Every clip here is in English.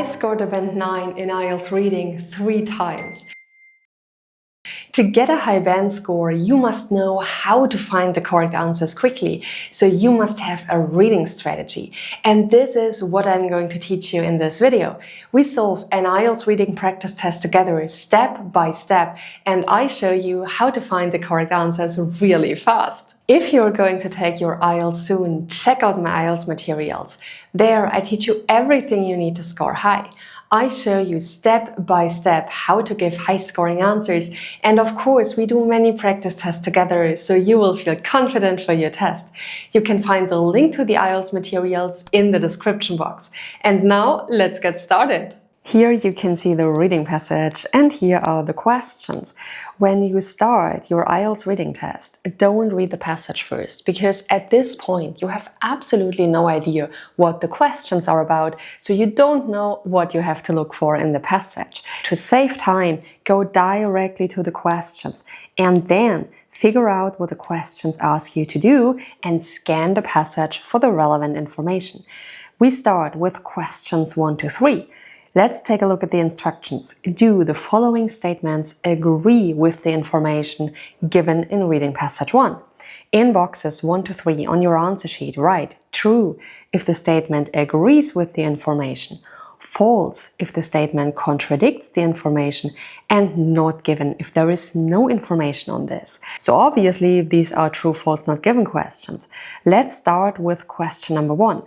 scored a band 9 in IELTS reading 3 times. To get a high band score, you must know how to find the correct answers quickly. So you must have a reading strategy. And this is what I'm going to teach you in this video. We solve an IELTS reading practice test together step by step, and I show you how to find the correct answers really fast. If you're going to take your IELTS soon, check out my IELTS materials. There I teach you everything you need to score high. I show you step by step how to give high scoring answers, and of course we do many practice tests together so you will feel confident for your test. You can find the link to the IELTS materials in the description box. And now let's get started. Here you can see the reading passage and here are the questions. When you start your IELTS reading test, don't read the passage first, because at this point you have absolutely no idea what the questions are about, so you don't know what you have to look for in the passage. To save time, go directly to the questions and then figure out what the questions ask you to do and scan the passage for the relevant information. We start with questions 1 to 3. Let's take a look at the instructions. Do the following statements agree with the information given in reading passage 1? In boxes 1 to 3 on your answer sheet, write true if the statement agrees with the information, false if the statement contradicts the information, and not given if there is no information on this. So obviously these are true, false, not given questions. Let's start with question number 1.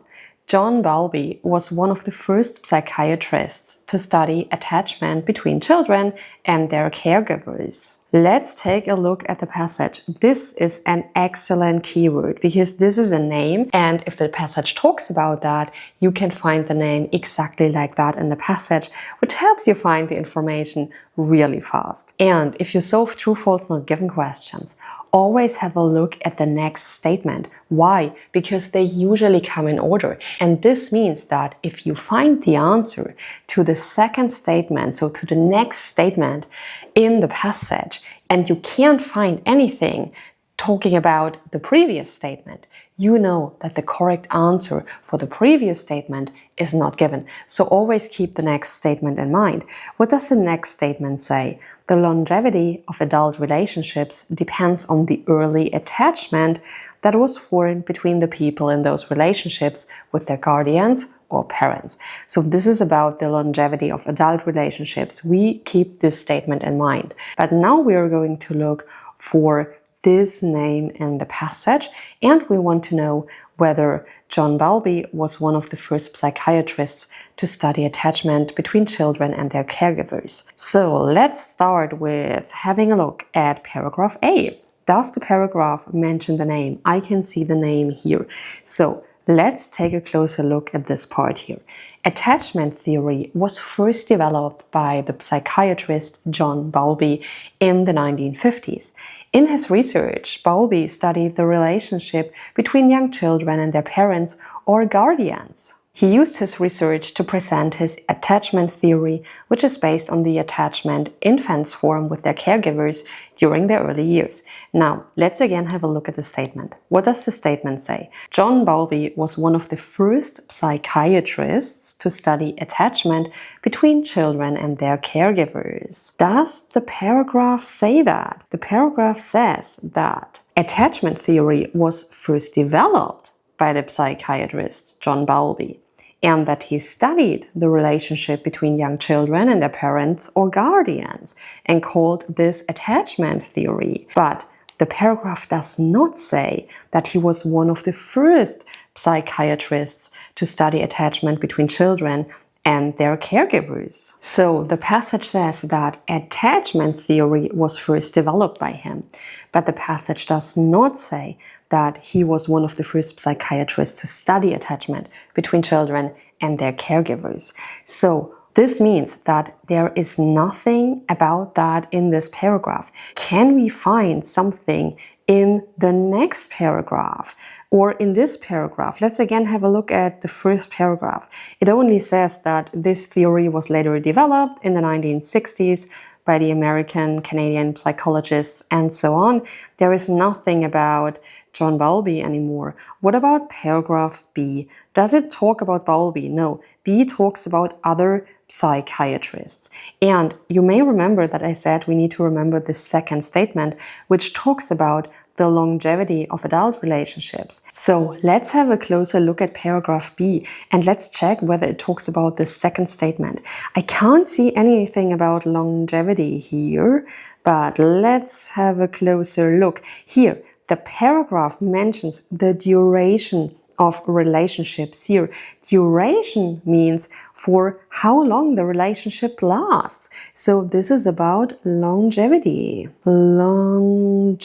John Bowlby was one of the first psychiatrists to study attachment between children and their caregivers. Let's take a look at the passage. This is an excellent keyword because this is a name, and if the passage talks about that, you can find the name exactly like that in the passage, which helps you find the information really fast. And if you solve true, false, not given questions, always have a look at the next statement. Why? Because they usually come in order. And this means that if you find the answer to the second statement, so to the next statement in the passage, and you can't find anything talking about the previous statement, you know that the correct answer for the previous statement is not given. So always keep the next statement in mind. What does the next statement say? The longevity of adult relationships depends on the early attachment that was formed between the people in those relationships with their guardians or parents. So this is about the longevity of adult relationships. We keep this statement in mind. But now we are going to look for this name in the passage, and we want to know whether John Bowlby was one of the first psychiatrists to study attachment between children and their caregivers. So let's start with having a look at paragraph A. Does the paragraph mention the name? I can see the name here. So let's take a closer look at this part here. Attachment theory was first developed by the psychiatrist John Bowlby in the 1950s. In his research, Bowlby studied the relationship between young children and their parents or guardians. He used his research to present his attachment theory, which is based on the attachment infants form with their caregivers during their early years. Now, let's again have a look at the statement. What does the statement say? John Bowlby was one of the first psychiatrists to study attachment between children and their caregivers. Does the paragraph say that? The paragraph says that attachment theory was first developed by the psychiatrist John Bowlby, and that he studied the relationship between young children and their parents or guardians and called this attachment theory. But the paragraph does not say that he was one of the first psychiatrists to study attachment between children and their caregivers. So the passage says that attachment theory was first developed by him, but the passage does not say that he was one of the first psychiatrists to study attachment between children and their caregivers. So this means that there is nothing about that in this paragraph. Can we find something in the next paragraph or in this paragraph? Let's again have a look at the first paragraph. It only says that this theory was later developed in the 1960s by the American, Canadian psychologists and so on. There is nothing about John Bowlby anymore. What about paragraph B? Does it talk about Bowlby? No. B talks about other psychiatrists. And you may remember that I said we need to remember the second statement, which talks about the longevity of adult relationships. So let's have a closer look at paragraph B and let's check whether it talks about the second statement. I can't see anything about longevity here, but let's have a closer look. Here, the paragraph mentions the duration of relationships here. Duration means for how long the relationship lasts. So this is about longevity. Longevity.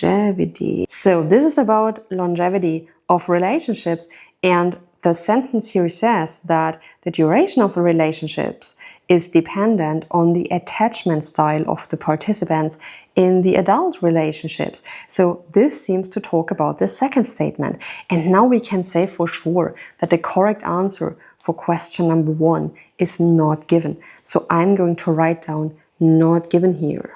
So this is about longevity of relationships, and the sentence here says that the duration of the relationships is dependent on the attachment style of the participants in the adult relationships. So this seems to talk about the second statement. And now we can say for sure that the correct answer for question number 1 is not given. So I'm going to write down not given here.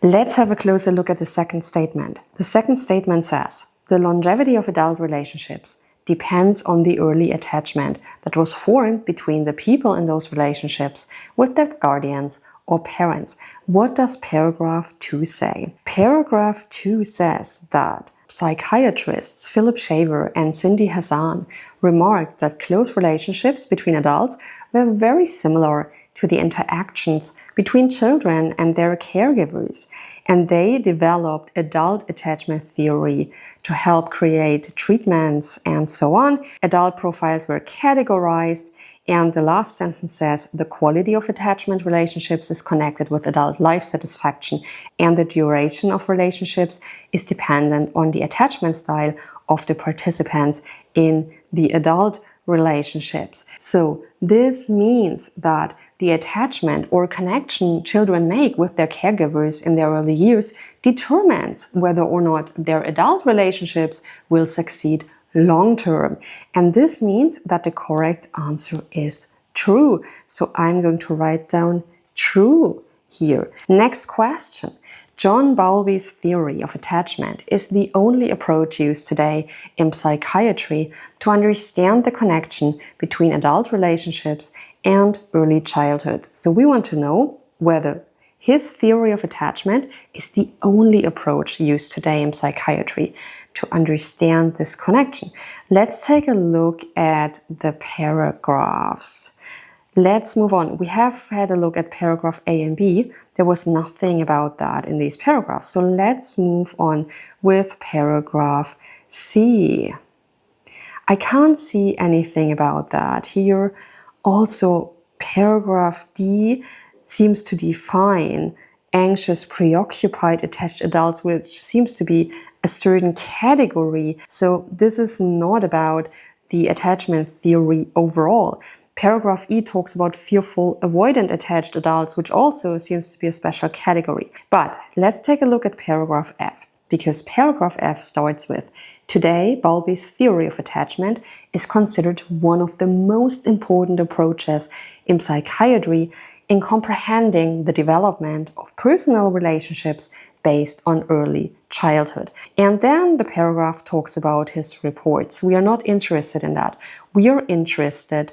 Let's have a closer look at the second statement. The second statement says, the longevity of adult relationships depends on the early attachment that was formed between the people in those relationships with their guardians or parents. What does paragraph 2 say? Paragraph 2 says that psychiatrists Philip Shaver and Cindy Hassan remarked that close relationships between adults were very similar to the interactions between children and their caregivers, and they developed adult attachment theory to help create treatments and so on. Adult profiles were categorized, and the last sentence says the quality of attachment relationships is connected with adult life satisfaction, and the duration of relationships is dependent on the attachment style of the participants in the adult relationships. So this means that the attachment or connection children make with their caregivers in their early years determines whether or not their adult relationships will succeed long term. And this means that the correct answer is true. So I'm going to write down true here. Next question. John Bowlby's theory of attachment is the only approach used today in psychiatry to understand the connection between adult relationships and early childhood. So we want to know whether his theory of attachment is the only approach used today in psychiatry to understand this connection. Let's take a look at the paragraphs. Let's move on. We have had a look at paragraph A and B. There was nothing about that in these paragraphs. So let's move on with paragraph C. I can't see anything about that here. Also, paragraph D seems to define anxious, preoccupied, attached adults, which seems to be a certain category. So this is not about the attachment theory overall. Paragraph E talks about fearful, avoidant attached adults, which also seems to be a special category. But let's take a look at paragraph F, because paragraph F starts with, today, Bowlby's theory of attachment is considered one of the most important approaches in psychiatry in comprehending the development of personal relationships based on early childhood. And then the paragraph talks about his reports. We are not interested in that. We are interested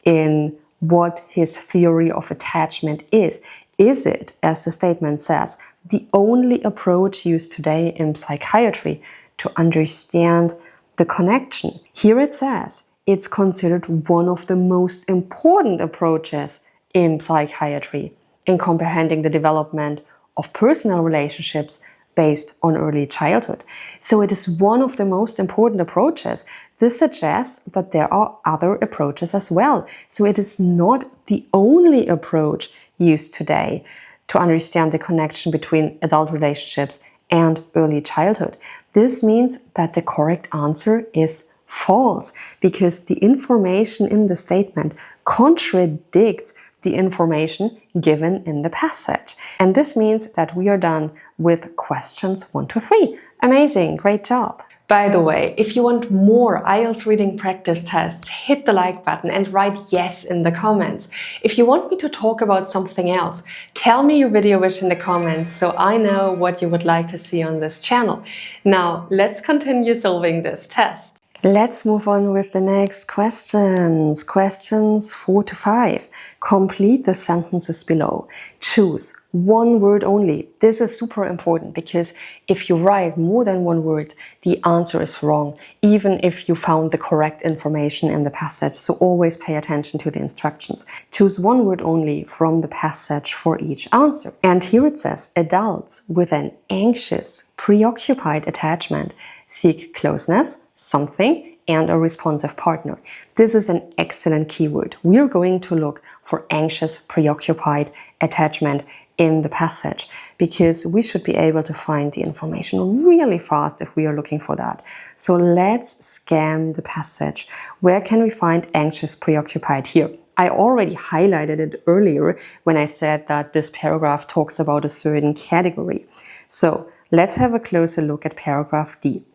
in what his theory of attachment is. Is it, as the statement says, the only approach used today in psychiatry to understand the connection? Here it says it's considered one of the most important approaches in psychiatry in comprehending the development of personal relationships based on early childhood. So it is one of the most important approaches. This suggests that there are other approaches as well. So it is not the only approach used today to understand the connection between adult relationships and early childhood. This means that the correct answer is false, because the information in the statement contradicts the information given in the passage. And this means that we are done with questions 1 to 3. Amazing, great job. By the way, if you want more IELTS reading practice tests, hit the like button and write yes in the comments. If you want me to talk about something else, tell me your video wish in the comments so I know what you would like to see on this channel. Now, let's continue solving this test. Let's move on with the next questions. Questions 4 to 5. Complete the sentences below. Choose one word only. This is super important because if you write more than one word, the answer is wrong, even if you found the correct information in the passage. So always pay attention to the instructions. Choose one word only from the passage for each answer. And here it says, adults with an anxious, preoccupied attachment seek closeness, something, and a responsive partner. This is an excellent keyword. We are going to look for anxious, preoccupied attachment in the passage because we should be able to find the information really fast if we are looking for that. So let's scan the passage. Where can we find anxious, preoccupied here? I already highlighted it earlier when I said that this paragraph talks about a certain category. So let's have a closer look at paragraph D.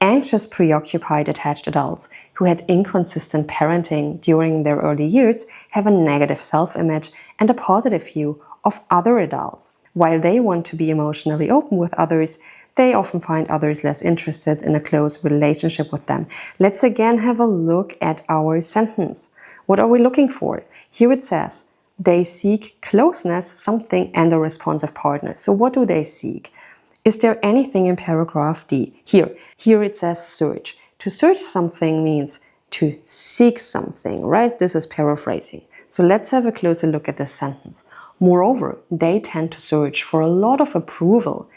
Anxious, preoccupied attached adults who had inconsistent parenting during their early years have a negative self-image and a positive view of other adults. While they want to be emotionally open with others, they often find others less interested in a close relationship with them. Let's again have a look at our sentence. What are we looking for? Here it says, they seek closeness, something, and a responsive partner. So what do they seek? Is there anything in paragraph D? Here it says search. To search something means to seek something, right? This is paraphrasing. So let's have a closer look at this sentence. Moreover, they tend to search for a lot of approval,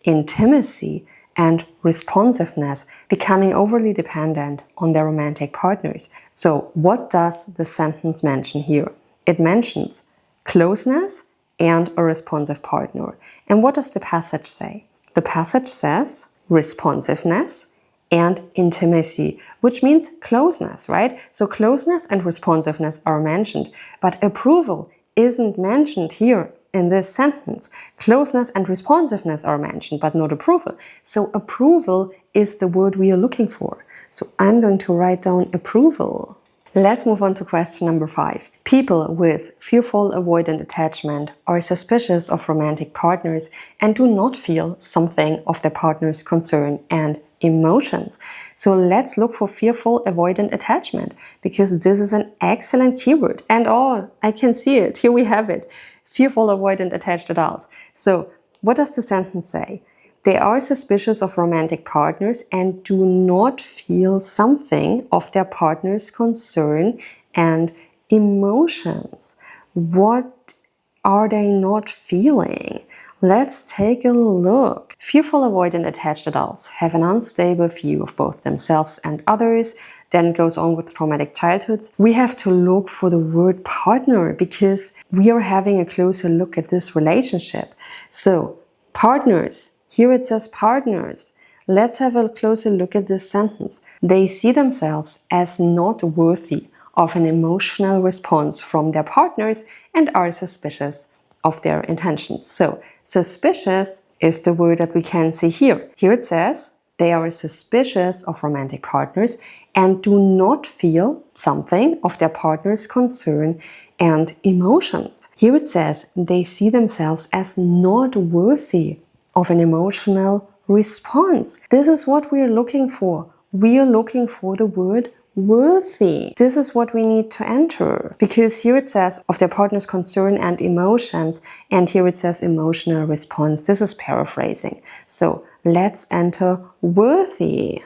intimacy, and responsiveness, becoming overly dependent on their romantic partners. So what does the sentence mention here? It mentions closeness and a responsive partner. And what does the passage say? The passage says responsiveness and intimacy, which means closeness, right? So closeness and responsiveness are mentioned, but approval isn't mentioned here in this sentence. Closeness and responsiveness are mentioned, but not approval. So approval is the word we are looking for. So I'm going to write down approval. Let's move on to question number 5. People with fearful avoidant attachment are suspicious of romantic partners and do not feel something of their partner's concern and emotions. So let's look for fearful avoidant attachment because this is an excellent keyword. And oh, I can see it. Here we have it. Fearful avoidant attached adults. So what does the sentence say? They are suspicious of romantic partners and do not feel something of their partner's concern and emotions. What are they not feeling? Let's take a look. Fearful avoidant attached adults have an unstable view of both themselves and others. Then it goes on with traumatic childhoods. We have to look for the word partner because we are having a closer look at this relationship. So, partners. Here it says partners. Let's have a closer look at this sentence. They see themselves as not worthy of an emotional response from their partners and are suspicious of their intentions. So, suspicious is the word that we can see here. Here it says they are suspicious of romantic partners and do not feel something of their partner's concern and emotions. Here it says they see themselves as not worthy of an emotional response. This is what we are looking for. We are looking for the word worthy. This is what we need to enter because here it says of their partner's concern and emotions, and here it says emotional response. This is paraphrasing. So let's enter worthy.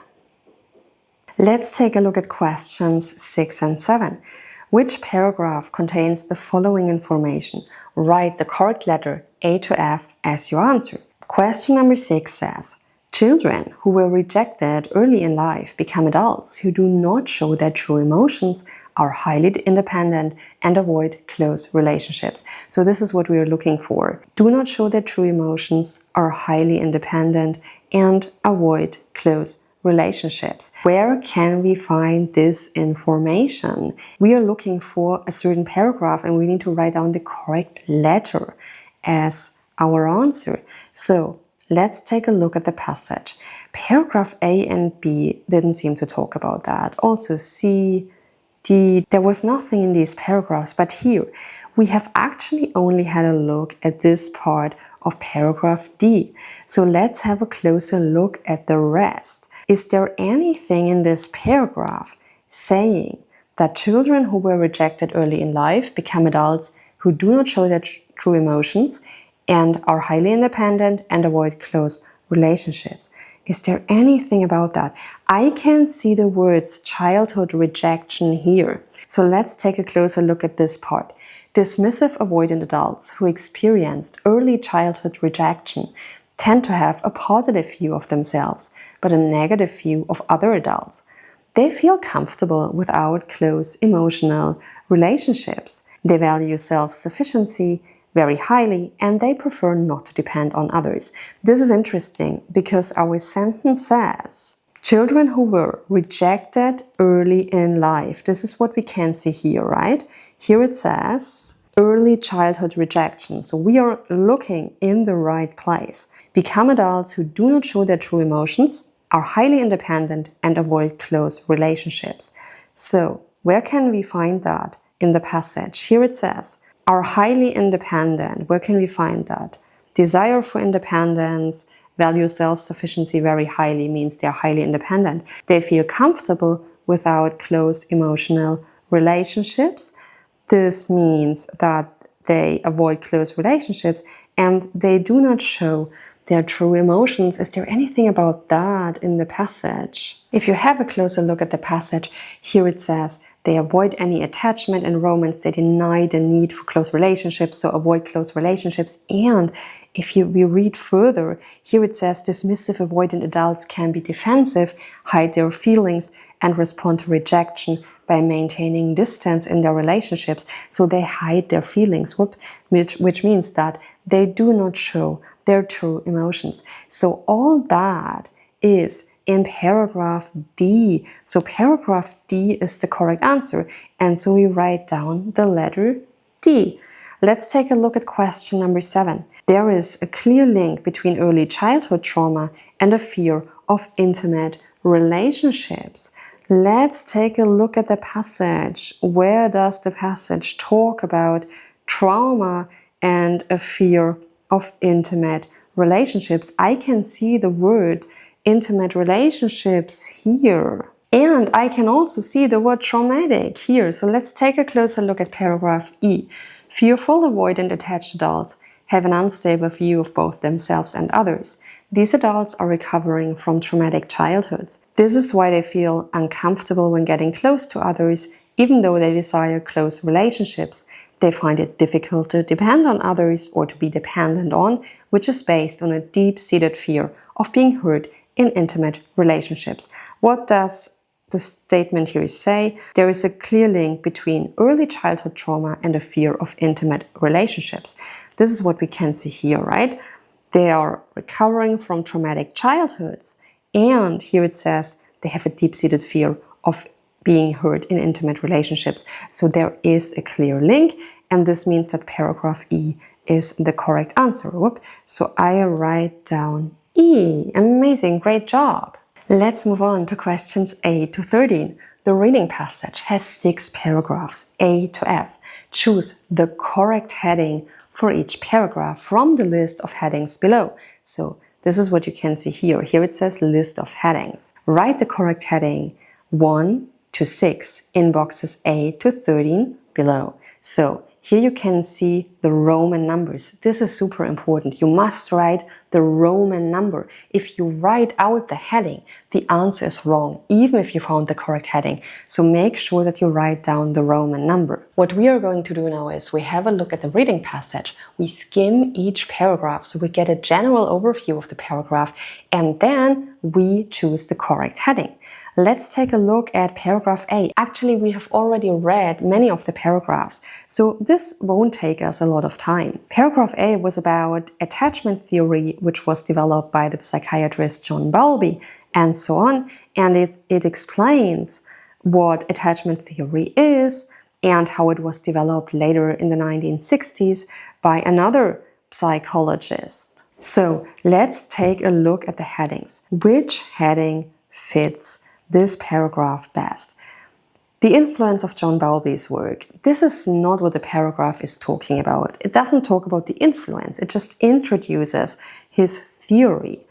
Let's take a look at questions 6 and 7. Which paragraph contains the following information? Write the correct letter A to F as your answer. Question number 6 says, children who were rejected early in life become adults who do not show their true emotions, are highly independent, and avoid close relationships. So this is what we are looking for. Do not show their true emotions, are highly independent, and avoid close relationships. Where can we find this information? We are looking for a certain paragraph and we need to write down the correct letter as our answer. So let's take a look at the passage. paragraph A and B didn't seem to talk about that. Also C, D, there was nothing in these paragraphs, but here we have actually only had a look at this part of paragraph D. So let's have a closer look at the rest. Is there anything in this paragraph saying that children who were rejected early in life become adults who do not show their true emotions and are highly independent and avoid close relationships? Is there anything about that? I can see the words childhood rejection here. So let's take a closer look at this part. Dismissive avoidant adults who experienced early childhood rejection tend to have a positive view of themselves, but a negative view of other adults. They feel comfortable without close emotional relationships. They value self-sufficiency very highly, and they prefer not to depend on others. This is interesting because our sentence says, children who were rejected early in life. This is what we can see here, right? Here it says early childhood rejection. So we are looking in the right place. Become adults who do not show their true emotions, are highly independent, and avoid close relationships. So where can we find that in the passage? Here it says, are highly independent. Where can we find that? Desire for independence, value self-sufficiency very highly means they are highly independent. They feel comfortable without close emotional relationships. This means that they avoid close relationships and they do not show their true emotions. Is there anything about that in the passage? If you have a closer look at the passage, here it says, they avoid any attachment and romance. They deny the need for close relationships, so avoid close relationships. And if we read further, here it says dismissive avoidant adults can be defensive, hide their feelings, and respond to rejection by maintaining distance in their relationships. So they hide their feelings, which means that they do not show their true emotions. So all that is in paragraph D. So paragraph D is the correct answer. And so we write down the letter D. Let's take a look at question number 7. There is a clear link between early childhood trauma and a fear of intimate relationships. Let's take a look at the passage. Where does the passage talk about trauma and a fear of intimate relationships? I can see the word intimate relationships here. And I can also see the word traumatic here. So let's take a closer look at paragraph E. Fearful, avoidant, attached adults have an unstable view of both themselves and others. These adults are recovering from traumatic childhoods. This is why they feel uncomfortable when getting close to others, even though they desire close relationships. They find it difficult to depend on others or to be dependent on, which is based on a deep-seated fear of being hurt in intimate relationships. What does the statement here say? There is a clear link between early childhood trauma and a fear of intimate relationships. This is what we can see here, right? They are recovering from traumatic childhoods. And here it says they have a deep-seated fear of being hurt in intimate relationships. So there is a clear link, and this means that paragraph E is the correct answer. So I write down E. Amazing, great job. Let's move on to questions 8 to 13. The reading passage has 6 paragraphs, A to F. Choose the correct heading for each paragraph from the list of headings below. So this is what you can see here. Here it says list of headings. Write the correct heading 1 to 6 in boxes A to 13 below. So here you can see the Roman numbers. This is super important. You must write the Roman number. If you write out the heading, the answer is wrong, even if you found the correct heading. So make sure that you write down the Roman number. What we are going to do now is we have a look at the reading passage. We skim each paragraph so we get a general overview of the paragraph, and then we choose the correct heading. Let's take a look at paragraph A. Actually, we have already read many of the paragraphs, so this won't take us a lot of time. Paragraph A was about attachment theory, which was developed by the psychiatrist John Bowlby, and so on. And it explains what attachment theory is and how it was developed later in the 1960s by another psychologist. So let's take a look at the headings. Which heading fits this paragraph best? The influence of John Bowlby's work. This is not what the paragraph is talking about. It doesn't talk about the influence. It just introduces his theory.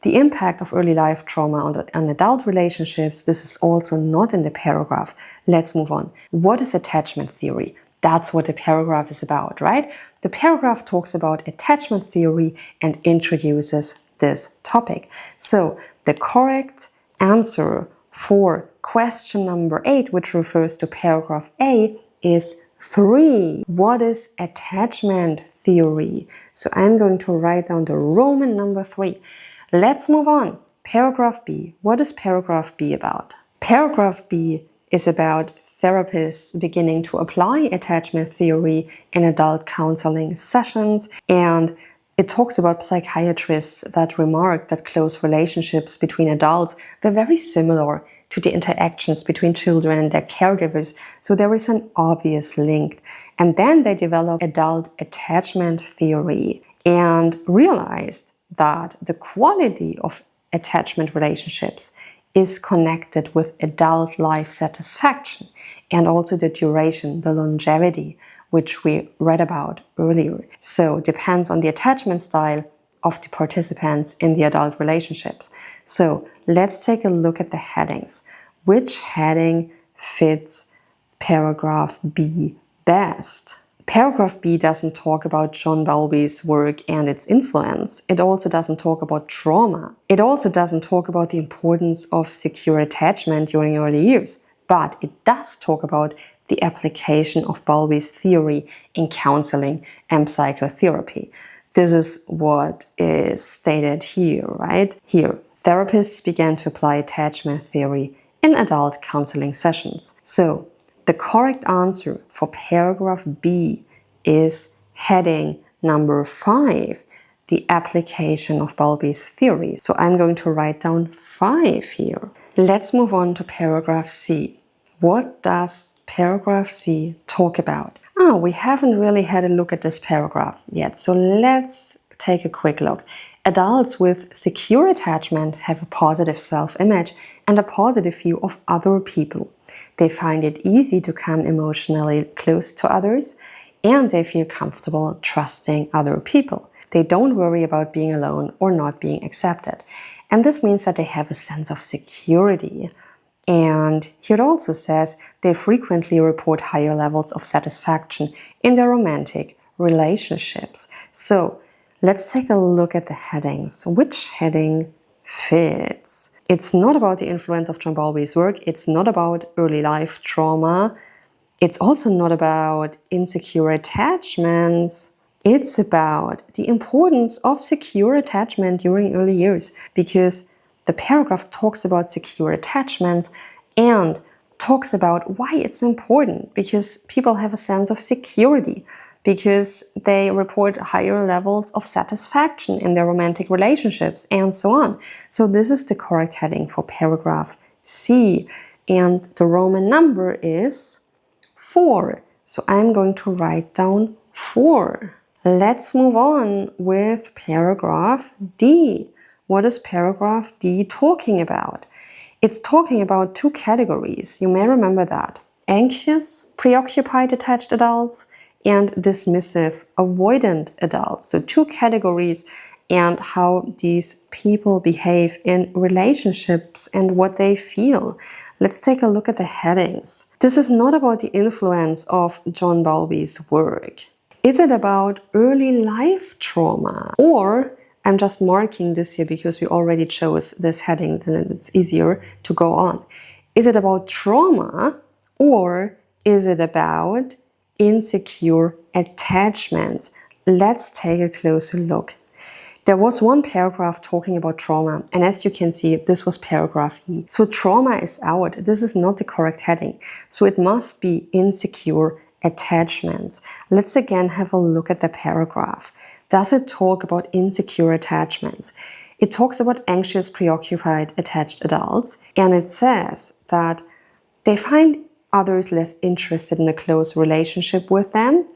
The impact of early life trauma on adult relationships, this is also not in the paragraph. Let's move on. What is attachment theory? That's what the paragraph is about, right? The paragraph talks about attachment theory and introduces this topic. So the correct answer for question number 8, which refers to paragraph A, is 3. What is attachment theory? So I'm going to write down the Roman number 3. Let's move on. Paragraph B. What is paragraph B about? Paragraph B is about therapists beginning to apply attachment theory in adult counseling sessions, and it talks about psychiatrists that remark that close relationships between adults were very similar to the interactions between children and their caregivers, so there is an obvious link. And then they developed adult attachment theory and realized that the quality of attachment relationships is connected with adult life satisfaction and also the duration, the longevity, which we read about earlier. So it depends on the attachment style of the participants in the adult relationships. So let's take a look at the headings. Which heading fits paragraph B best? Paragraph B doesn't talk about John Bowlby's work and its influence. It also doesn't talk about trauma. It also doesn't talk about the importance of secure attachment during early years. But it does talk about the application of Bowlby's theory in counseling and psychotherapy. This is what is stated here, right? Here, therapists began to apply attachment theory in adult counseling sessions. So, the correct answer for paragraph B is heading number 5, the application of Bowlby's theory. So I'm going to write down 5 here. Let's move on to paragraph C. What does paragraph C talk about? We haven't really had a look at this paragraph yet, so let's take a quick look. Adults with secure attachment have a positive self-image and a positive view of other people. They find it easy to come emotionally close to others, and they feel comfortable trusting other people. They don't worry about being alone or not being accepted. And this means that they have a sense of security. And here it also says they frequently report higher levels of satisfaction in their romantic relationships. So let's take a look at the headings. Which heading fits? It's not about the influence of John Bowlby's work. It's not about early life trauma. It's also not about insecure attachments. It's about the importance of secure attachment during early years, because the paragraph talks about secure attachments and talks about why it's important, because people have a sense of security, because they report higher levels of satisfaction in their romantic relationships, and so on. So this is the correct heading for paragraph C, and the Roman number is 4. So I'm going to write down 4. Let's move on with paragraph D. What is paragraph D talking about? It's talking about 2 categories. You may remember that. Anxious, preoccupied attached adults and dismissive, avoidant adults. So 2 categories, and how these people behave in relationships and what they feel. Let's take a look at the headings. This is not about the influence of John Bowlby's work. Is it about early life trauma? Or, I'm just marking this here because we already chose this heading, then it's easier to go on. Is it about trauma, or is it about insecure attachments? Let's take a closer look. There was one paragraph talking about trauma, and as you can see, this was paragraph E. So trauma is out. This is not the correct heading. So it must be insecure attachments. Let's again have a look at the paragraph. Does it talk about insecure attachments? It talks about anxious, preoccupied, attached adults, and it says that they find others less interested in a close relationship with them,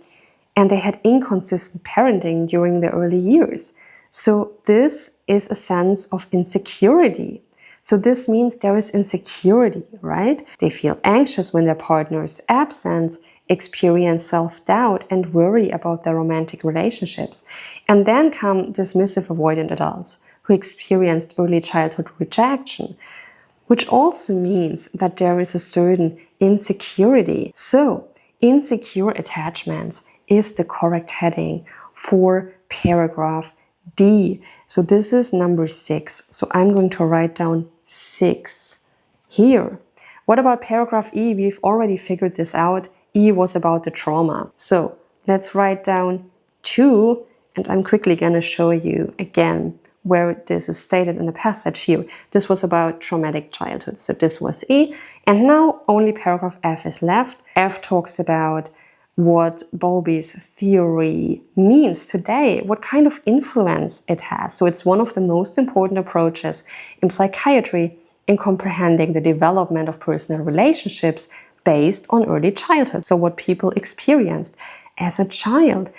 and they had inconsistent parenting during their early years. So this is a sense of insecurity. So this means there is insecurity, right? They feel anxious when their partner is absent, experience self-doubt and worry about their romantic relationships. And then come dismissive avoidant adults who experienced early childhood rejection, which also means that there is a certain insecurity. So insecure attachments is the correct heading for paragraph D. So this is number 6. So I'm going to write down 6 here. What about paragraph E? We've already figured this out. E was about the trauma. So let's write down 2, and I'm quickly going to show you again where this is stated in the passage here. This was about traumatic childhood. So this was E. And now only paragraph F is left. F talks about what Bowlby's theory means today, what kind of influence it has. So it's one of the most important approaches in psychiatry in comprehending the development of personal relationships based on early childhood. So what people experienced as a child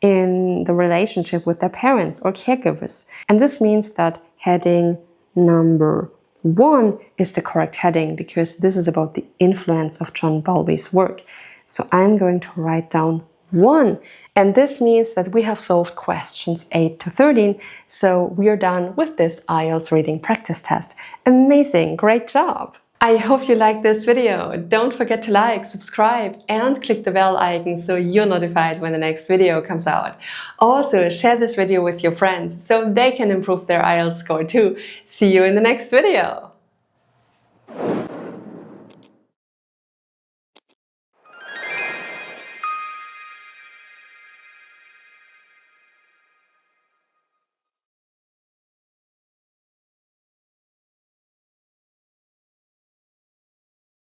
in the relationship with their parents or caregivers. And this means that heading number 1 is the correct heading because this is about the influence of John Bowlby's work. So I'm going to write down 1. And this means that we have solved questions 8 to 13. So we are done with this IELTS reading practice test. Amazing, great job. I hope you liked this video. Don't forget to like, subscribe and click the bell icon so you're notified when the next video comes out. Also, share this video with your friends so they can improve their IELTS score too. See you in the next video.